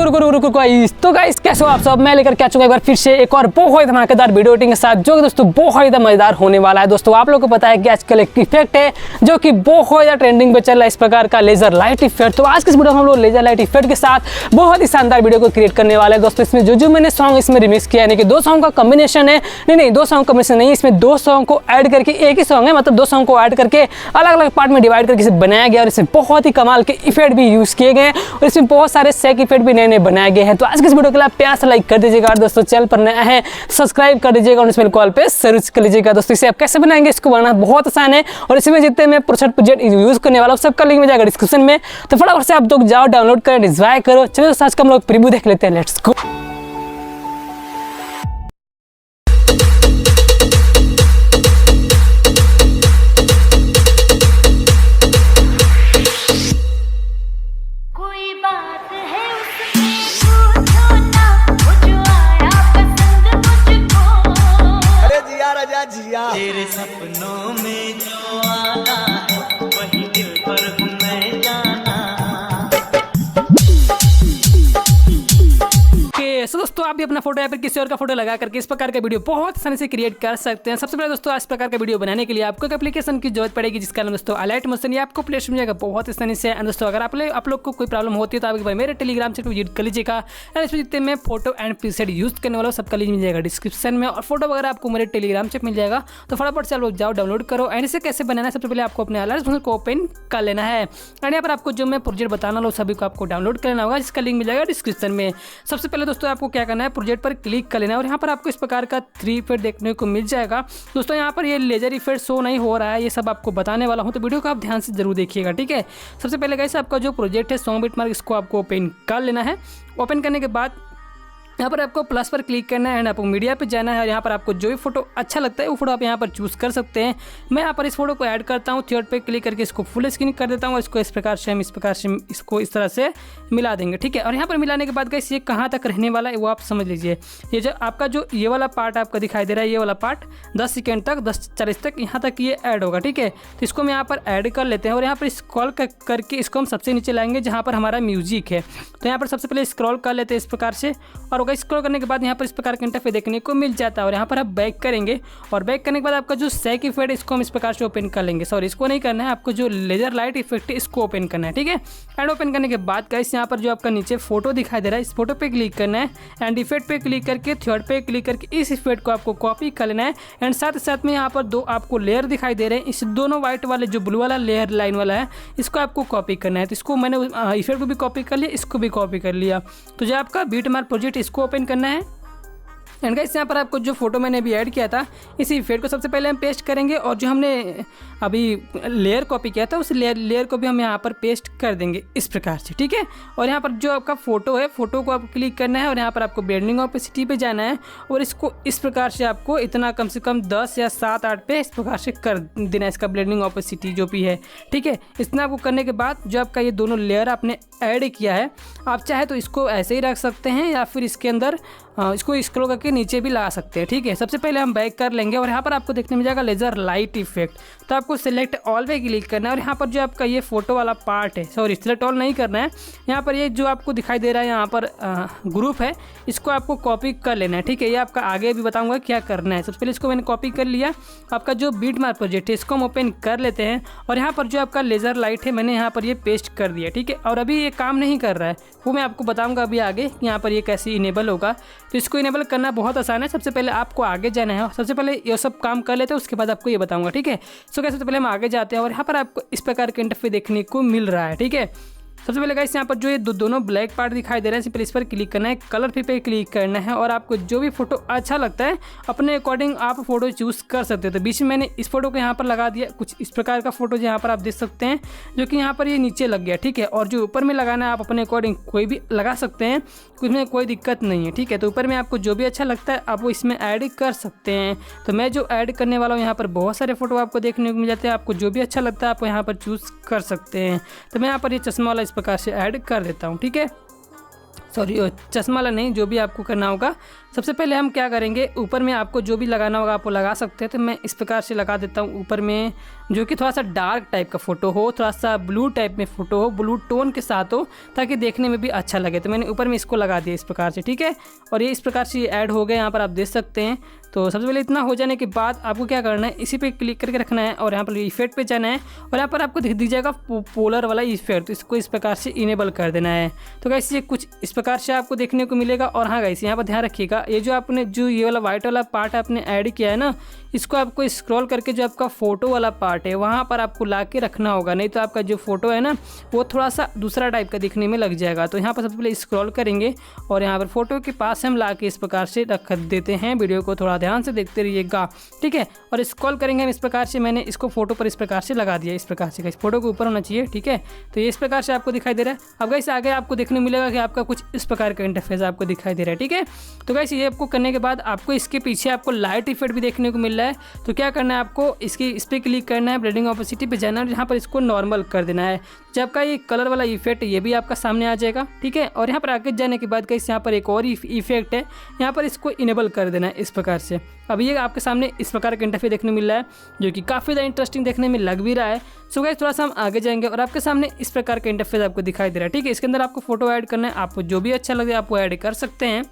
तो गाइस कैसे हो आप सब। मैं लेकर क्या चुका एक बार फिर से एक और बहुत धमाकेदार वीडियो एडिटिंग के साथ, जो कि दोस्तों बहुत ज़्यादा मजेदार होने वाला है। दोस्तों आप लोगों को पता है कि आजकल एक इफेक्ट है जो कि बहुत ज़्यादा ट्रेंडिंग पे चल रहा है, इस प्रकार का लेजर लाइट इफेक्ट। तो आज की इस वीडियो में हम लोग लेजर लाइट इफेक्ट के साथ बहुत ही शानदार वीडियो को क्रिएट करने वाले हैं। दोस्तों इसमें जो मैंने सॉन्ग इसमें रिमिक्स किया, यानी कि दो सॉन्ग का कॉम्बिनेशन है, नहीं दो सॉन्ग कॉम्बिनेशन नहीं, इसमें दो सॉन्ग को ऐड करके एक ही सॉन्ग है, मतलब दो सॉन्ग को ऐड करके अलग अलग पार्ट में डिवाइड करके इसे बनाया गया और इसमें बहुत ही कमाल के इफेक्ट भी यूज किए गए और इसमें बहुत सारे सेक इफेक्ट भी नए नए बनाए गए हैं। तो आज के इस वीडियो के लिए प्यार से लाइक कर दीजिएगा और दोस्तों चैनल पर नया है सब्सक्राइब कर दीजिएगा और इसमें कॉल पे सर्च कर लीजिएगा। दोस्तों इसे आप कैसे बनाएंगे, इसको बनाना बहुत आसान है और इसमें जितने मैं प्रोजेक्ट यूज करने वाला हूँ सबका लिंक मिल जाएगा डिस्क्रिप्शन में। तो फटाफट से आप लोग जाओ, डाउनलोड करें, एंजॉय करो। चलिए दोस्तों आज का हम लोग प्रीव्यू देख लेते हैं, लेट्स गो। तेरे सपनों में जो आना है वही दिल पर हूँ मैं जाना। सो दोस्तों आप भी अपना फोटो या फिर किसी और का फोटो लगा करके इस प्रकार का वीडियो बहुत आसानी से क्रिएट कर सकते हैं। सबसे पहले दोस्तों इस प्रकार का वीडियो बनाने के लिए आपको एक एप्लीकेशन की जरूरत पड़ेगी जिसका नाम दोस्तों अलाइट मोशन। ये आपको प्ले स्टोर में जाएगा बहुत आसानी से। एंड दोस्तों अगर आप लोग को कोई प्रॉब्लम होती है तो आप एक बार मेरे टेलीग्राम से विजिट कर लीजिएगा। एंड इसमें जितने मैं फोटो एंड प्रीसेट यूज करने वाला हूँ सबका लिंक मिल जाएगा डिस्क्रिप्शन में और फोटो वगैरह आपको मेरे टेलीग्राम से मिल जाएगा। तो फटाफट से आप लोग जाओ, डाउनलोड करो। एंड इसे कैसे बनाना है, सबसे पहले आपको अपने अलाइट मोशन को ओपन कर लेना है। एंड यहाँ पर आपको जो मैं प्रोजेक्ट बताना हूँ सभी को आपको डाउनलोड करना होगा, जिसका लिंक मिल जाएगा डिस्क्रिप्शन में। सबसे पहले दोस्तों आपको क्या करना है, प्रोजेक्ट पर क्लिक कर लेना है और यहाँ पर आपको इस प्रकार का 3 इफेक्ट देखने को मिल जाएगा। दोस्तों यहाँ पर ये लेजर इफेक्ट शो नहीं हो रहा है, ये सब आपको बताने वाला हूँ, तो वीडियो को आप ध्यान से जरूर देखिएगा, ठीक है। सबसे पहले गाइस आपका जो प्रोजेक्ट है सॉन्ग बिटमार्क, इसको आपको ओपन कर लेना है। ओपन करने के बाद यहाँ पर आपको प्लस पर क्लिक करना है एंड आपको मीडिया पे जाना है और यहाँ पर आपको जो भी फोटो अच्छा लगता है वो फोटो आप यहाँ पर चूज़ कर सकते हैं। मैं यहाँ पर इस फोटो को ऐड करता हूँ, थर्ड पे क्लिक करके इसको फुल स्क्रीन कर देता हूँ और इसको इस प्रकार से इसको इस तरह से मिला देंगे, ठीक है। और यहाँ पर मिलाने के बाद गाइस ये कहाँ तक रहने वाला है वो आप समझ लीजिए। ये जो आपका जो ये वाला पार्ट आपका दिखाई दे रहा है, ये वाला पार्ट 10 सेकेंड तक 10-40 तक यहाँ तक ये ऐड होगा, ठीक है। तो इसको हम यहाँ पर ऐड कर लेते हैं और यहाँ पर स्क्रॉल करके इसको हम सबसे नीचे लाएंगे जहाँ पर हमारा म्यूजिक है। तो यहाँ पर सबसे पहले स्क्रॉल कर लेते हैं इस प्रकार से और होगा स्क्रॉल करने के बाद यहाँ पर इस प्रकार का इंटरफेस देखने को मिल जाता है और यहाँ पर आप बैक करेंगे और बैक करने के बाद आपका जो सेक इफेक्ट इसको हम इस प्रकार से ओपन कर लेंगे। सॉरी इसको नहीं करना है, आपको जो लेजर लाइट इफेक्ट है इसको ओपन करना है, ठीक है। एंड ओपन करने के बाद गाइस यहाँ पर जो आपका नीचे फोटो दिखाई दे रहा है इस फोटो पे क्लिक करना है एंड इफेक्ट पे क्लिक करके थर्ड पे क्लिक करके इस इफेक्ट को आपको कॉपी कर लेना है। एंड साथ में यहाँ पर दो आपको लेयर दिखाई दे रहे हैं, इस दोनों व्हाइट वाले जो ब्लू वाला लेयर लाइन वाला है इसको आपको कॉपी करना है। तो इसको मैंने इफेक्ट को भी कॉपी कर लिया, इसको भी कॉपी कर लिया। तो जो आपका बीटमार्क प्रोजेक्ट इसको ओपन करना है एंड गाइस यहाँ पर आपको जो फोटो मैंने अभी ऐड किया था इसी इफेक्ट को सबसे पहले हम पेस्ट करेंगे और जो हमने अभी लेयर कॉपी किया था उस लेयर को भी हम यहाँ पर पेस्ट कर देंगे इस प्रकार से, ठीक है। और यहाँ पर जो आपका फोटो है फोटो को आपको क्लिक करना है और यहाँ पर आपको ब्लेंडिंग ऑपेसिटी पे जाना है और इसको इस प्रकार से आपको इतना कम से कम 10 या 7-8 पे इस प्रकार से कर देना, इसका ब्लेंडिंग ऑपेसिटी जो भी है, ठीक है। इतना आपको करने के बाद जो आपका ये दोनों लेयर आपने ऐड किया है आप चाहे तो इसको ऐसे ही रख सकते हैं या फिर इसके अंदर इसको स्क्रॉल करके नीचे भी ला सकते हैं, ठीक है। सबसे पहले हम बैक कर लेंगे और यहाँ पर आपको देखने मिल जाएगा लेजर लाइट इफेक्ट। तो आपको सिलेक्ट ऑल पे क्लिक करना है और यहाँ पर जो आपका ये फोटो वाला पार्ट है, सॉरी सिलेक्ट ऑल नहीं करना है, यहाँ पर ये जो आपको दिखाई दे रहा है यहाँ पर ग्रुप है इसको आपको कॉपी कर लेना है, ठीक है। ये आपका आगे भी बताऊँगा क्या करना है। सबसे पहले इसको मैंने कॉपी कर लिया। आपका जो बीटमार्क प्रोजेक्ट है इसको हम ओपन कर लेते हैं और यहाँ पर जो आपका लेजर लाइट है मैंने यहाँ पर ये पेस्ट कर दिया, ठीक है। और अभी ये काम नहीं कर रहा है, वो मैं आपको बताऊँगा अभी आगे यहाँ पर ये कैसे इनेबल होगा। तो इसको इनेबल करना बहुत आसान है। सबसे पहले आपको आगे जाना है, सबसे पहले ये सब काम कर लेते हैं उसके बाद आपको ये बताऊंगा, ठीक है। सो सबसे पहले हम आगे जाते हैं और यहाँ पर आपको इस प्रकार के इंटरफेस देखने को मिल रहा है, ठीक है। सबसे पहले गाइस यहाँ पर जो ये दोनों ब्लैक पार्ट दिखाई दे रहे हैं सिंपल इस पर क्लिक करना है, कलर पे क्लिक करना है और आपको जो भी फोटो अच्छा लगता है अपने अकॉर्डिंग आप फोटो चूज़ कर सकते हो। तो बीच में मैंने इस फोटो को यहाँ पर लगा दिया, कुछ इस प्रकार का फोटो यहाँ पर आप देख सकते हैं जो कि यहाँ पर ये नीचे लग गया, ठीक है। और जो ऊपर में लगाना है आप अपने अकॉर्डिंग कोई भी लगा सकते हैं, उसमें कोई दिक्कत नहीं है, ठीक है। तो ऊपर में आपको जो भी अच्छा लगता है आप वो इसमें ऐड कर सकते हैं। तो मैं जो ऐड करने वाला हूँ यहाँ पर बहुत सारे फोटो आपको देखने को मिल जाते हैं, आपको जो भी अच्छा लगता है आप यहाँ पर चूज़ कर सकते हैं। तो मैं यहाँ पर ये चश्मा वाला इस प्रकार से ऐड कर देता हूँ, ठीक है। सॉरी चश्मा वाला नहीं, जो भी आपको करना होगा। सबसे पहले हम क्या करेंगे, ऊपर में आपको जो भी लगाना होगा आप वो लगा सकते हैं। तो मैं इस प्रकार से लगा देता हूँ ऊपर में जो कि थोड़ा सा डार्क टाइप का फ़ोटो हो, थोड़ा सा ब्लू टाइप में फ़ोटो हो, ब्लू टोन के साथ हो, ताकि देखने में भी अच्छा लगे। तो मैंने ऊपर में इसको लगा दिया इस प्रकार से, ठीक है। और ये इस प्रकार से ऐड हो गए, यहाँ पर आप देख सकते हैं। तो सबसे पहले इतना हो जाने के बाद आपको क्या करना है, इसी पे क्लिक करके रखना है और यहाँ पर इफेक्ट पे जाना है और यहाँ पर आपको दिख जाएगा पोलर वाला इफेक्ट, तो इसको इस प्रकार से इनेबल कर देना है। तो गाइस ये कुछ इस प्रकार से आपको देखने को मिलेगा। और हाँ गाइस, यहाँ पर ध्यान रखिएगा, ये जो आपने जो ये वाला वाइट वाला पार्ट आपने ऐड किया है ना, इसको आपको स्क्रॉल करके जो आपका फ़ोटो वाला पार्ट है वहाँ पर आपको ला के रखना होगा, नहीं तो आपका जो फ़ोटो है ना वो थोड़ा सा दूसरा टाइप का दिखने में लग जाएगा। तो यहाँ पर सबसे पहले स्क्रॉल करेंगे और यहाँ पर फ़ोटो के पास हम ला के इस प्रकार से रख देते हैं। वीडियो को थोड़ा ध्यान से देखते रहिएगा, ठीक है। और स्क्रॉल करेंगे हम इस प्रकार से, मैंने इसको फोटो पर इस प्रकार से लगा दिया, इस प्रकार से गाइस फोटो के ऊपर होना चाहिए, ठीक है। तो ये इस प्रकार से आपको दिखाई दे रहा है। अब गाइस आगे आपको देखने मिलेगा कि आपका कुछ इस प्रकार का इंटरफेस आपको दिखाई दे रहा है, ठीक है। तो गाइस ये आपको करने के बाद आपको इसके पीछे आपको लाइट इफेक्ट भी देखने को मिल रहा है। तो क्या करना है, आपको इस पर क्लिक करना है, ब्लेंडिंग ऑपेसिटी पे जाना है, यहाँ पर इसको नॉर्मल कर देना है। जब आपका ये कलर वाला इफेक्ट ये भी आपका सामने आ जाएगा, ठीक है। और यहाँ पर आगे जाने के बाद गाइस यहाँ पर एक और इफेक्ट है, यहाँ पर इसको इनेबल कर देना है इस प्रकार से। अब ये आपके सामने इस प्रकार का इंटरफेस देखने मिल रहा है, जो कि काफ़ी ज़्यादा इंटरेस्टिंग देखने में लग भी रहा है। सो गाइस थोड़ा सा हम आगे जाएंगे और आपके सामने इस प्रकार का इंटरफेस आपको दिखाई दे रहा है, ठीक है। इसके अंदर आपको फोटो ऐड करना है, आपको जो भी अच्छा लगे आप वो ऐड कर सकते हैं।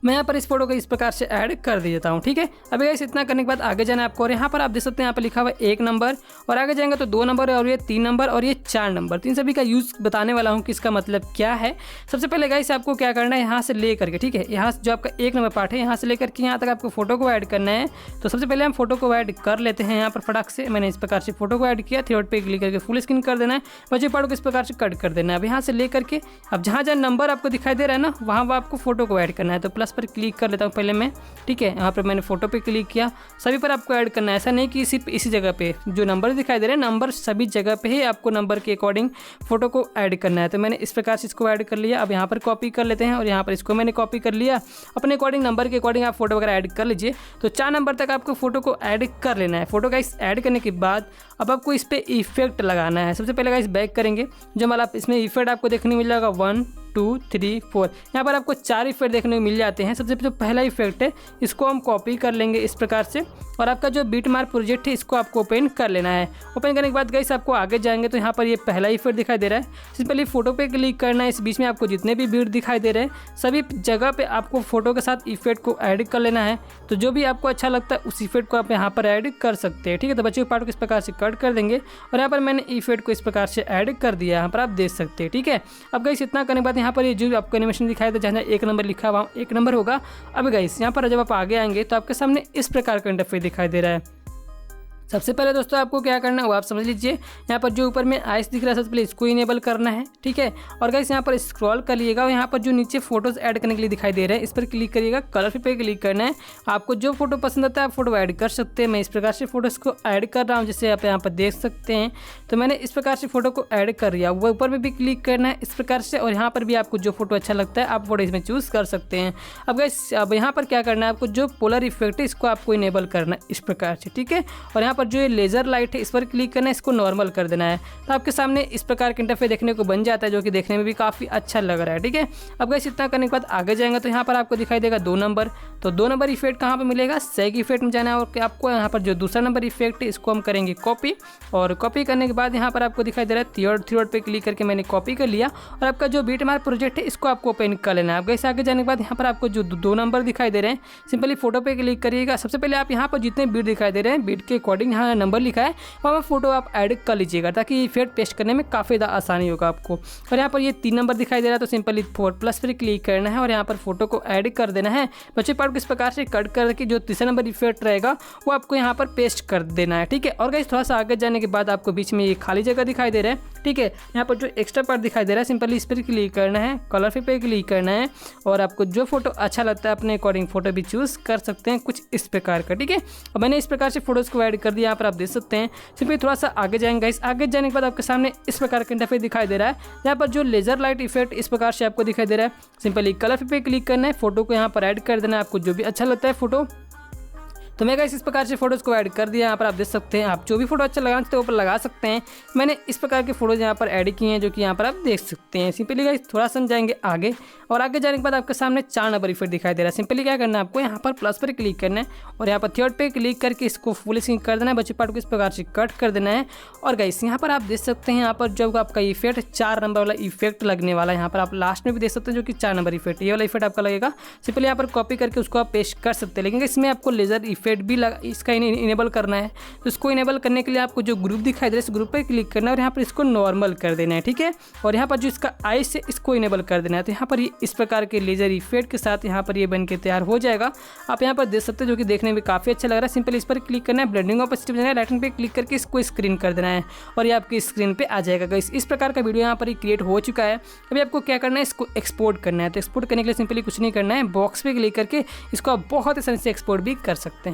मैं यहाँ पर इस फोटो को इस प्रकार से ऐड कर देता हूँ, ठीक है। अभी गाइस इतना करने के बाद आगे जाना है आपको, और यहाँ पर आप देख सकते हैं यहाँ पर लिखा हुआ है 1 नंबर, और आगे जाएंगे तो 2 नंबर और ये 3 नंबर और ये 4 नंबर। तो इन सभी का यूज़ बताने वाला हूँ कि इसका मतलब क्या है। सबसे पहले गाइस आपको क्या करना है, यहाँ से ले करके, ठीक है, यहाँ जो आपका 1 नंबर पार्ट है यहाँ से लेकर के यहाँ तक आपको फोटो को ऐड करना है। तो सबसे पहले हम फोटो को ऐड कर लेते हैं यहाँ पर फटाक से। मैंने इस प्रकार से फोटो को ऐड किया, थ्री डॉट पे क्लिक करके फुल स्क्रीन कर देना है, बचे पार्ट को इस प्रकार से कट कर देना है। अब यहाँ से ले करके अब जहाँ जहाँ नंबर आपको दिखाई दे रहा है ना, वहाँ आपको फोटो को ऐड करना है। तो प्लस पर क्लिक कर लेता हूँ पहले मैं, ठीक है। यहाँ पर मैंने फोटो पे क्लिक किया, सभी पर आपको ऐड करना है, ऐसा नहीं कि सिर्फ इसी जगह पे जो नंबर दिखाई दे रहे हैं, नंबर सभी जगह पे ही आपको नंबर के अकॉर्डिंग फोटो को ऐड करना है। तो मैंने इस प्रकार से इसको ऐड कर लिया। अब यहाँ पर कॉपी कर लेते हैं और यहाँ पर इसको मैंने कॉपी कर लिया। अपने अकॉर्डिंग नंबर के अकॉर्डिंग आप फोटो वगैरह ऐड कर लीजिए। तो 4 नंबर तक आपको फोटो को ऐड कर लेना है। फोटो का इस ऐड करने के बाद अब आपको इस पर इफेक्ट लगाना है। सबसे पहले गाइस बैक करेंगे, जो मतलब इसमें इफेक्ट आपको देखने मिल जाएगा 1 2 3 4, यहाँ पर आपको 4 इफेक्ट देखने को मिल जाते हैं। सबसे जो पहला इफेक्ट है इसको हम कॉपी कर लेंगे इस प्रकार से, और आपका जो बीटमार्क प्रोजेक्ट है इसको आपको ओपन कर लेना है। ओपन करने के बाद गाइस आपको आगे जाएंगे तो यहाँ पर ये पहला इफेक्ट दिखाई दे रहा है, सिंपली फोटो पे क्लिक करना है। इस बीच में आपको जितने भी बीट दिखाई दे रहे हैं सभी जगह पे आपको फोटो के साथ इफेक्ट को ऐड कर लेना है। तो जो भी आपको अच्छा लगता है उस इफेक्ट को आप यहाँ पर ऐड कर सकते हैं, ठीक है। तो बच्चे के पार्ट को इस प्रकार से कट कर देंगे और यहाँ पर मैंने इफेक्ट को इस प्रकार से ऐड कर दिया, यहाँ पर आप देख सकते हैं, ठीक है। अब गाइस इतना करने के बाद यहाँ पर ये जो आपको एनिमेशन दिखाई दे जहाँ 1 नंबर लिखा हुआ 1 नंबर होगा। अब गाइस यहाँ पर जब आप आगे आएंगे तो आपके सामने इस प्रकार का इंटरफेस दिखाई दे रहा है। सबसे पहले दोस्तों आपको क्या करना है वो आप समझ लीजिए। यहाँ पर जो ऊपर में आइस दिख रहा है सबसे पहले इसको इनेबल करना है, ठीक है। और गाइस यहाँ पर स्क्रॉल करिएगा और यहाँ पर जो नीचे फोटोज ऐड करने के लिए दिखाई दे रहे हैं इस पर क्लिक करिएगा, कलर पे क्लिक करना है। आपको जो फोटो पसंद आता है आप फोटो ऐड कर सकते हैं। मैं इस प्रकार से फोटोज़ को ऐड कर रहा हूँ, जैसे आप यहाँ पर देख सकते हैं। तो मैंने इस प्रकार से फोटो को ऐड कर दिया। वो ऊपर में भी क्लिक करना है इस प्रकार से, और यहाँ पर भी आपको जो फोटो अच्छा लगता है आप फोटो इसमें चूज़ कर सकते हैं। अब गाइस अब यहाँ पर क्या करना है, आपको जो पोलर इफेक्ट है इसको आपको इनेबल करना है इस प्रकार से, ठीक है। और यहाँ पर जो ये लेजर लाइट है इस पर क्लिक करना है, इसको नॉर्मल कर देना है। तो आपके सामने इस प्रकार का इंटरफेस देखने को बन जाता है, जो कि देखने में भी काफ़ी अच्छा लग रहा है, ठीक है। अब गाइस इतना करने के बाद आगे जाएंगे तो यहाँ पर आपको दिखाई देगा 2 नंबर। तो 2 नंबर इफेक्ट कहाँ पर मिलेगा, सेग इफेक्ट में जाना है, और आपको यहाँ पर जो दूसरा नंबर इफेक्ट है इसको हम करेंगे कॉपी। और कॉपी करने के बाद यहाँ पर आपको दिखाई दे रहा है थ्री डॉट पे क्लिक करके मैंने कॉपी कर लिया, और आपका जो बीटमार्क प्रोजेक्ट है इसको आपको ओपन कर लेना है। अब गाइस आगे जाने के बाद यहाँ पर आपको जो 2 नंबर दिखाई दे रहे हैं सिंपली फोटो पे क्लिक करिएगा। सबसे पहले आप यहाँ पर जितने बीट दिखाई दे रहे हैं बीट के अकॉर्डिंग यहाँ नंबर लिखा है वहाँ फोटो आप ऐड कर लीजिएगा, ताकि इफेक्ट पेस्ट करने में काफ़ी ज़्यादा आसानी होगा आपको। और यहाँ पर ये 3 नंबर दिखाई दे रहा है तो सिंपली 4 प्लस पर क्लिक करना है और यहाँ पर फोटो को ऐड कर देना है। बच्चे पार्ट को इस प्रकार से कट करके जो तीसरा नंबर इफेक्ट रहेगा वो आपको यहाँ पर पेस्ट कर देना है, ठीक है। और गाइस थोड़ा सा आगे जाने के बाद आपको बीच में ये खाली जगह दिखाई दे रहा है, ठीक है। यहाँ पर जो एक्स्ट्रा पार्ट दिखाई दे रहा है सिंपली इस पर क्लिक करना है, कलर पे क्लिक करना है, और आपको जो फोटो अच्छा लगता है अपने अकॉर्डिंग फोटो भी चूज़ कर सकते हैं कुछ इस प्रकार का, ठीक है। और मैंने इस प्रकार से फोटोज़ को ऐड कर दिया, यहाँ पर आप देख सकते हैं। सिंपली थोड़ा सा आगे जाएंगे, आगे जाने के बाद आपके सामने इस प्रकार का इंटरफेस दिखाई दे रहा है। यहाँ पर जो लेजर लाइट इफेक्ट इस प्रकार से आपको दिखाई दे रहा है, सिंपली कलर पे क्लिक करना है, फोटो को यहाँ पर ऐड कर देना है। आपको जो भी अच्छा लगता है फोटो तो मैं गाइस इस प्रकार से फोटोज़ को ऐड कर दिया। यहाँ पर आप देख सकते हैं, आप जो भी फोटो अच्छा लगाना चाहते हैं ऊपर लगा सकते हैं। मैंने इस प्रकार के फोटोज़ यहाँ पर ऐड किए हैं जो कि यहाँ पर आप देख सकते हैं। सिंपली गाइस थोड़ा सा जाएंगे आगे, और आगे जाने के बाद आपके सामने 4 नंबर इफेक्ट दिखाई दे रहा है। सिंपली क्या करना है, आपको यहाँ पर प्लस पर क्लिक करना है और यहाँ पर थर्ड पे क्लिक करके इसको फुल स्क्रीन कर देना है, बचे पार्ट को इस प्रकार से कट कर देना है। और गाइस यहाँ पर आप देख सकते हैं, यहाँ पर जब आपका इफेक्ट 4 नंबर वाला इफेक्ट लगने वाला है, यहाँ पर आप लास्ट में भी देख सकते हैं जो कि 4 नंबर इफेक्ट, ये वाला इफेक्ट आपका लगेगा। सिंपली यहाँ पर कॉपी करके उसको आप पेस्ट कर सकते हैं, लेकिन इसमें आपको लेजर इफेक्ट भी इसका इनेबल करना है। तो इसको इनेबल करने के लिए आपको जो ग्रुप दिखाई दे रहा है, इस ग्रुप पर क्लिक करना है और यहाँ पर इसको नॉर्मल कर देना है, ठीक है। और यहाँ पर जो इसका आई से इसको इनेबल कर देना है। तो यहाँ पर इस प्रकार के लेजर इफेक्ट के साथ यहाँ पर ये बन के तैयार हो जाएगा। आप यहाँ पर देख सकते हैं जो कि देखने में काफ़ी अच्छा लग रहा है। सिंपल इस पर क्लिक करना है, ब्लेंडिंग ऑपेसिटी जाना है, राइट हैंड पे क्लिक करके इसको स्क्रीन कर देना है और ये आपकी स्क्रीन पे आ जाएगा। गाइस इस प्रकार का वीडियो यहाँ पर ही क्रिएट हो चुका है। अभी आपको क्या करना है, इसको एक्सपोर्ट करना है। तो एक्सपोर्ट करने के लिए सिंपली कुछ नहीं करना है, बॉक्स पे क्लिक करके इसको आप बहुत आसानी से एक्सपोर्ट भी कर सकते हैं।